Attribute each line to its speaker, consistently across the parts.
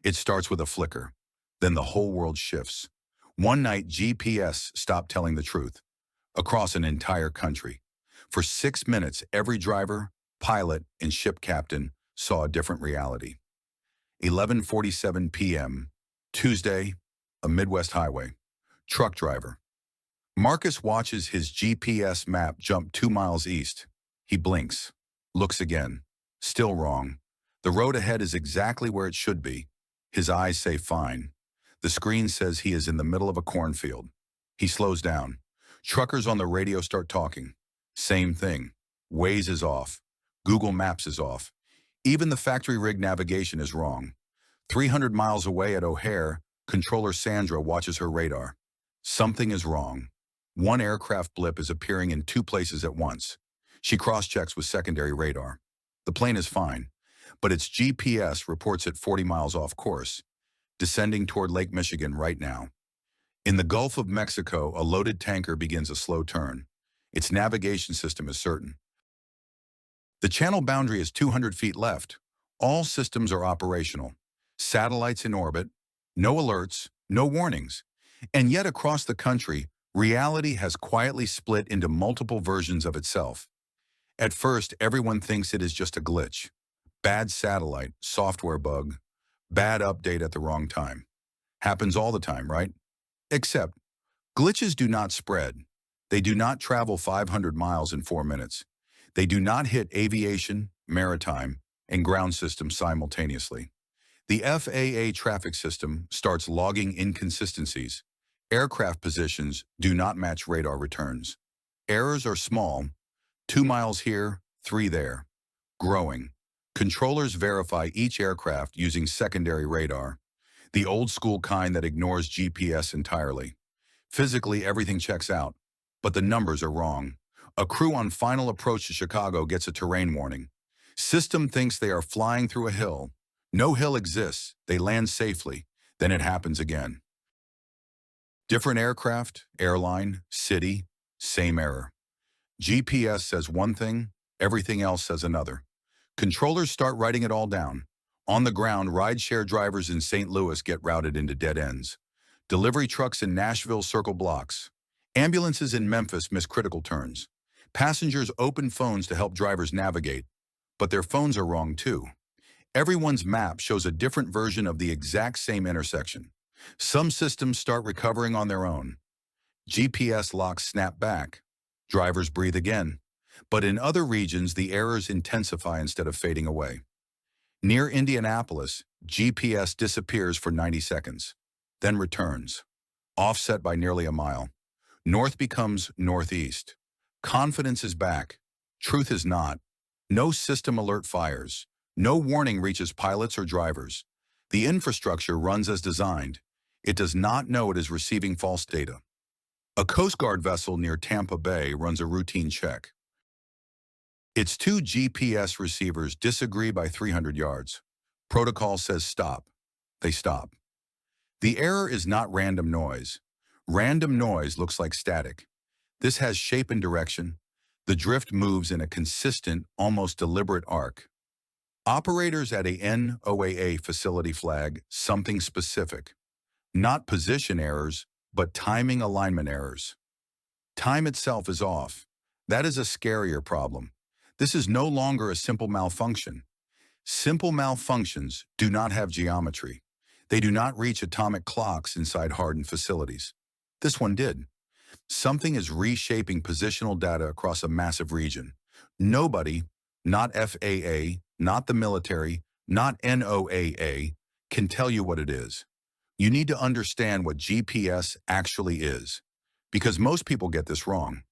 Speaker 1: It starts with a flicker. Then the whole world shifts. One night, GPS stopped telling the truth. Across an entire country. For 6 minutes, every driver, pilot, and ship captain saw a different reality. 11:47 p.m., Tuesday, a Midwest highway. Truck driver. Marcus watches his GPS map jump 2 miles east. He blinks. Looks again. Still wrong. The road ahead is exactly where it should be. His eyes say fine. The screen says he is in the middle of a cornfield. He slows down. Truckers on the radio start talking. Same thing. Waze is off. Google Maps is off. Even the factory rig navigation is wrong. 300 miles away at O'Hare, controller Sandra watches her radar. Something is wrong. One aircraft blip is appearing in two places at once. She cross-checks with secondary radar. The plane is fine, but its GPS reports it 40 miles off course, descending toward Lake Michigan right now. In the Gulf of Mexico, a loaded tanker begins a slow turn. Its navigation system is certain. The channel boundary is 200 feet left. All systems are operational. Satellites in orbit, no alerts, no warnings. And yet across the country, reality has quietly split into multiple versions of itself. At first, everyone thinks it is just a glitch. Bad satellite, software bug, bad update at the wrong time. Happens all the time, right? Except, glitches do not spread. They do not travel 500 miles in 4 minutes. They do not hit aviation, maritime, and ground systems simultaneously. The FAA traffic system starts logging inconsistencies. Aircraft positions do not match radar returns. Errors are small, 2 miles here, 3 there. Growing. Controllers verify each aircraft using secondary radar, the old school kind that ignores GPS entirely. Physically, everything checks out, but the numbers are wrong. A crew on final approach to Chicago gets a terrain warning. System thinks they are flying through a hill. No hill exists. They land safely. Then it happens again. Different aircraft, airline, city, same error. GPS says one thing, everything else says another. Controllers start writing it all down. On the ground, rideshare drivers in St. Louis get routed into dead ends. Delivery trucks in Nashville circle blocks. Ambulances in Memphis miss critical turns. Passengers open phones to help drivers navigate, but their phones are wrong too. Everyone's map shows a different version of the exact same intersection. Some systems start recovering on their own. GPS locks snap back. Drivers breathe again. But in other regions, the errors intensify instead of fading away. Near Indianapolis, GPS disappears for 90 seconds, then returns, offset by nearly a mile. North becomes northeast. Confidence is back. Truth is not. No system alert fires. No warning reaches pilots or drivers. The infrastructure runs as designed. It does not know it is receiving false data. A Coast Guard vessel near Tampa Bay runs a routine check. Its two GPS receivers disagree by 300 yards. Protocol says stop. They stop. The error is not random noise. Random noise looks like static. This has shape and direction. The drift moves in a consistent, almost deliberate arc. Operators at a NOAA facility flag something specific. Not position errors, but timing alignment errors. Time itself is off. That is a scarier problem. This is no longer a simple malfunction. Simple malfunctions do not have geometry. They do not reach atomic clocks inside hardened facilities. This one did. Something is reshaping positional data across a massive region. Nobody, not FAA, not the military, not NOAA, can tell you what it is. You need to understand what GPS actually is, because most people get this wrong.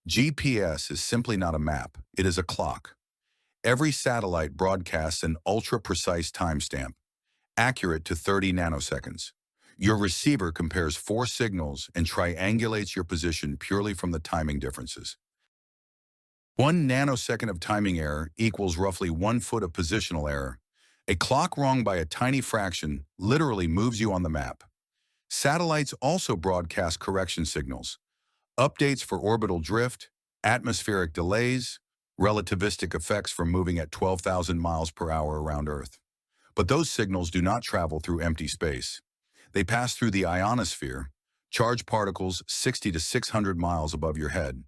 Speaker 1: GPS is simply not a map, it is a clock. Every satellite broadcasts an ultra-precise timestamp, accurate to 30 nanoseconds. Your receiver compares 4 signals and triangulates your position purely from the timing differences. 1 nanosecond of timing error equals roughly 1 foot of positional error. A clock wrong by a tiny fraction literally moves you on the map. Satellites also broadcast correction signals, updates for orbital drift, atmospheric delays, relativistic effects from moving at 12,000 miles per hour around Earth. But those signals do not travel through empty space. They pass through the ionosphere, charged particles 60 to 600 miles above your head.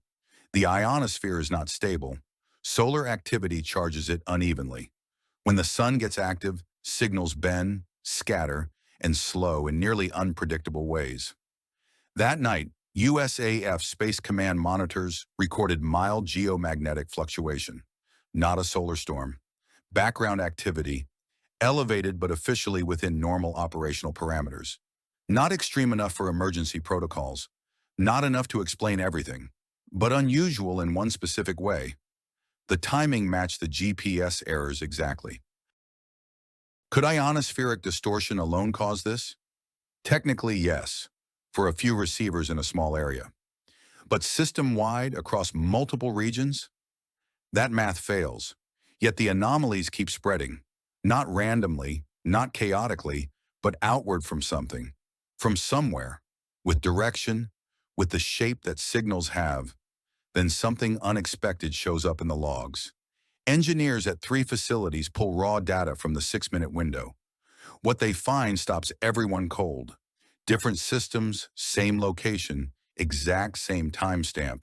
Speaker 1: The ionosphere is not stable. Solar activity charges it unevenly. When the sun gets active, signals bend, scatter, and slow in nearly unpredictable ways. That night, USAF Space Command monitors recorded mild geomagnetic fluctuation, not a solar storm. Background activity, elevated but officially within normal operational parameters. Not extreme enough for emergency protocols, not enough to explain everything, but unusual in one specific way. The timing matched the GPS errors exactly. Could ionospheric distortion alone cause this? Technically, yes, for a few receivers in a small area. But system-wide across multiple regions? That math fails. Yet the anomalies keep spreading, not randomly, not chaotically, but outward from something, from somewhere, with direction, with the shape that signals have. Then something unexpected shows up in the logs. Engineers at 3 facilities pull raw data from the 6-minute window. What they find stops everyone cold. Different systems, same location, exact same timestamp.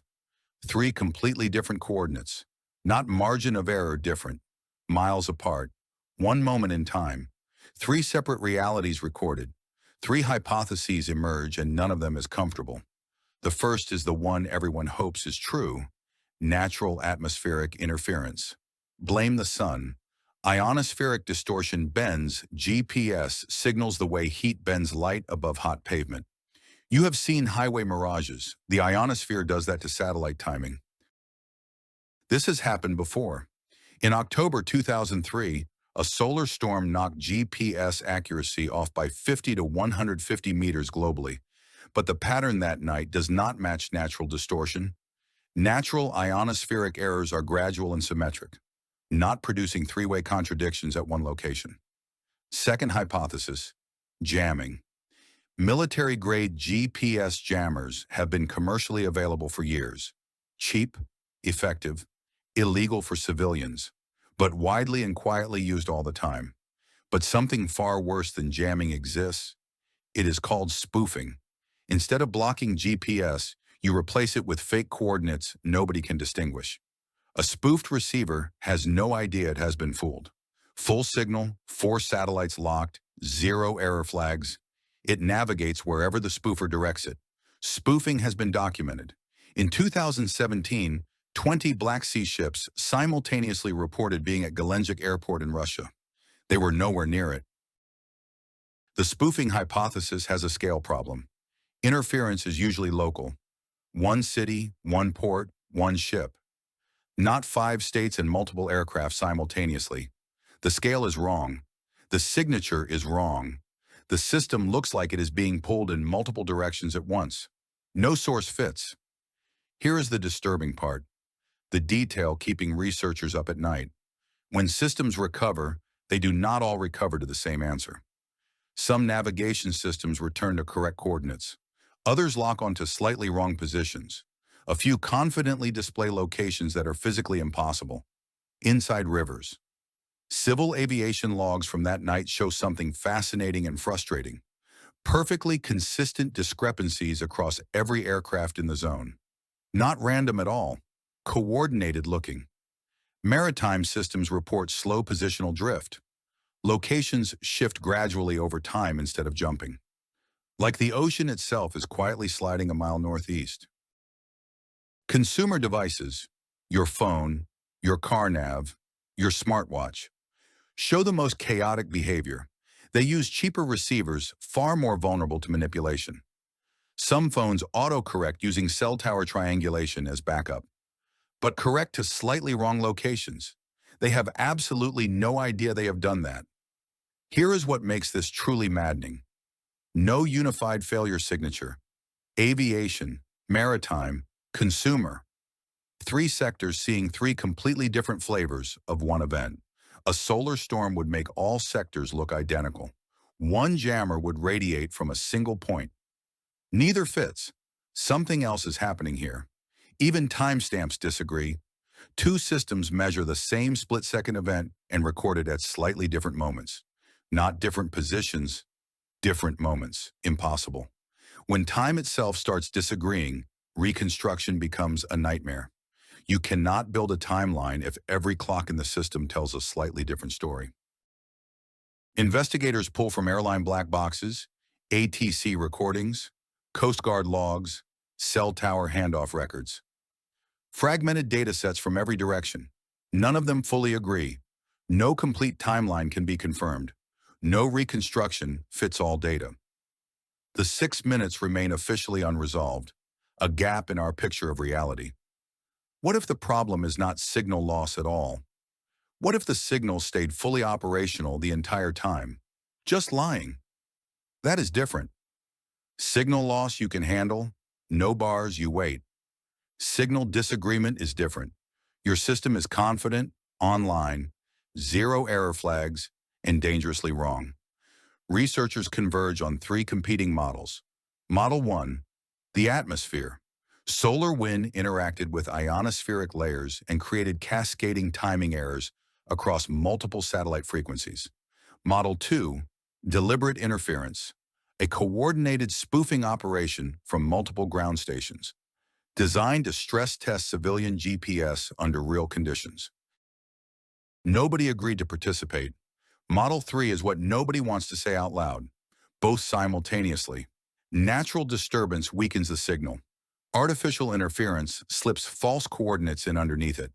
Speaker 1: 3 completely different coordinates. Not margin of error different. Miles apart. 1 moment in time. 3 separate realities recorded. 3 hypotheses emerge and none of them is comfortable. The first is the one everyone hopes is true. Natural atmospheric interference. Blame the sun. Ionospheric distortion bends GPS signals the way heat bends light above hot pavement. You have seen highway mirages. The ionosphere does that to satellite timing. This has happened before. In October 2003, a solar storm knocked GPS accuracy off by 50 to 150 meters globally. But the pattern that night does not match natural distortion. Natural ionospheric errors are gradual and symmetric, not producing 3-way contradictions at one location. Second hypothesis, jamming. Military-grade GPS jammers have been commercially available for years. Cheap, effective, illegal for civilians, but widely and quietly used all the time. But something far worse than jamming exists. It is called spoofing. Instead of blocking GPS, you replace it with fake coordinates nobody can distinguish. A spoofed receiver has no idea it has been fooled. Full signal, 4 satellites locked, 0 error flags. It navigates wherever the spoofer directs it. Spoofing has been documented. In 2017, 20 Black Sea ships simultaneously reported being at Gelendzhik Airport in Russia. They were nowhere near it. The spoofing hypothesis has a scale problem. Interference is usually local. 1 city, 1 port, 1 ship. Not 5 states and multiple aircraft simultaneously. The scale is wrong. The signature is wrong. The system looks like it is being pulled in multiple directions at once. No source fits. Here is the disturbing part. The detail keeping researchers up at night. When systems recover, they do not all recover to the same answer. Some navigation systems return to correct coordinates. Others lock onto slightly wrong positions. A few confidently display locations that are physically impossible. Inside rivers. Civil aviation logs from that night show something fascinating and frustrating. Perfectly consistent discrepancies across every aircraft in the zone. Not random at all. Coordinated looking. Maritime systems report slow positional drift. Locations shift gradually over time instead of jumping. Like the ocean itself is quietly sliding a mile northeast. Consumer devices, your phone, your car nav, your smartwatch, show the most chaotic behavior. They use cheaper receivers, far more vulnerable to manipulation. Some phones autocorrect using cell tower triangulation as backup, but correct to slightly wrong locations. They have absolutely no idea they have done that. Here is what makes this truly maddening. No unified failure signature. Aviation, maritime, consumer. 3 sectors seeing 3 completely different flavors of one event. A solar storm would make all sectors look identical. 1 jammer would radiate from a single point. Neither fits. Something else is happening here. Even timestamps disagree. 2 systems measure the same split-second event and record it at slightly different moments. Not different positions, different moments. Impossible. When time itself starts disagreeing, reconstruction becomes a nightmare. You cannot build a timeline if every clock in the system tells a slightly different story. Investigators pull from airline black boxes, ATC recordings, Coast Guard logs, cell tower handoff records. Fragmented data sets from every direction. None of them fully agree. No complete timeline can be confirmed. No reconstruction fits all data. The 6 minutes remain officially unresolved, a gap in our picture of reality. What if the problem is not signal loss at all? What if the signal stayed fully operational the entire time? Just lying. That is different. Signal loss you can handle, no bars, you wait. Signal disagreement is different. Your system is confident, online, zero error flags, and dangerously wrong. Researchers converge on 3 competing models. Model 1, the atmosphere. Solar wind interacted with ionospheric layers and created cascading timing errors across multiple satellite frequencies. Model 2, deliberate interference. A coordinated spoofing operation from multiple ground stations, designed to stress test civilian GPS under real conditions. Nobody agreed to participate. Model 3 is what nobody wants to say out loud, both simultaneously. Natural disturbance weakens the signal. Artificial interference slips false coordinates in underneath it.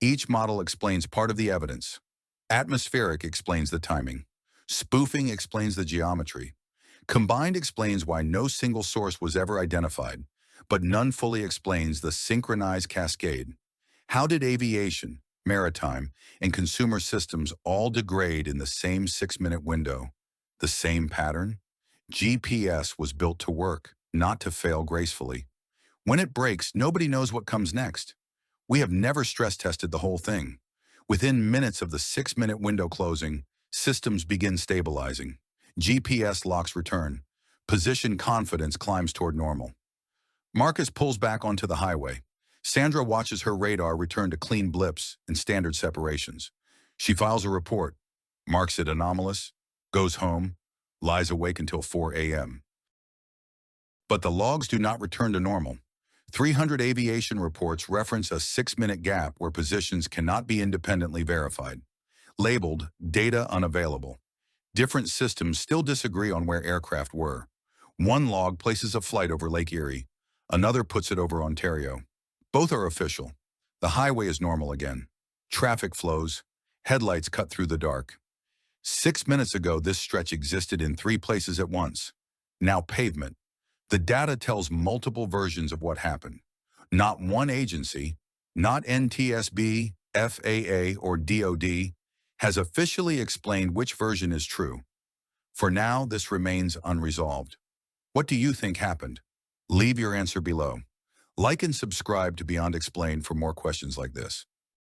Speaker 1: Each model explains part of the evidence. Atmospheric explains the timing. Spoofing explains the geometry. Combined explains why no single source was ever identified, but none fully explains the synchronized cascade. How did aviation, maritime, and consumer systems all degrade in the same 6-minute window? The same pattern? GPS was built to work, not to fail gracefully. When it breaks, nobody knows what comes next. We have never stress tested the whole thing. Within minutes of the 6-minute window closing, systems begin stabilizing. GPS locks return. Position confidence climbs toward normal. Marcus pulls back onto the highway. Sandra watches her radar return to clean blips and standard separations. She files a report, marks it anomalous, goes home, lies awake until 4 a.m. But the logs do not return to normal. 300 aviation reports reference a 6-minute gap where positions cannot be independently verified. Labeled, data unavailable. Different systems still disagree on where aircraft were. One log places a flight over Lake Erie. Another puts it over Ontario. Both are official. The highway is normal again. Traffic flows. Headlights cut through the dark. 6 minutes ago, this stretch existed in 3 places at once. Now pavement. The data tells multiple versions of what happened. Not one agency, not NTSB, FAA, or DOD, has officially explained which version is true. For now, this remains unresolved. What do you think happened? Leave your answer below. Like and subscribe to Beyond Explained for more questions like this.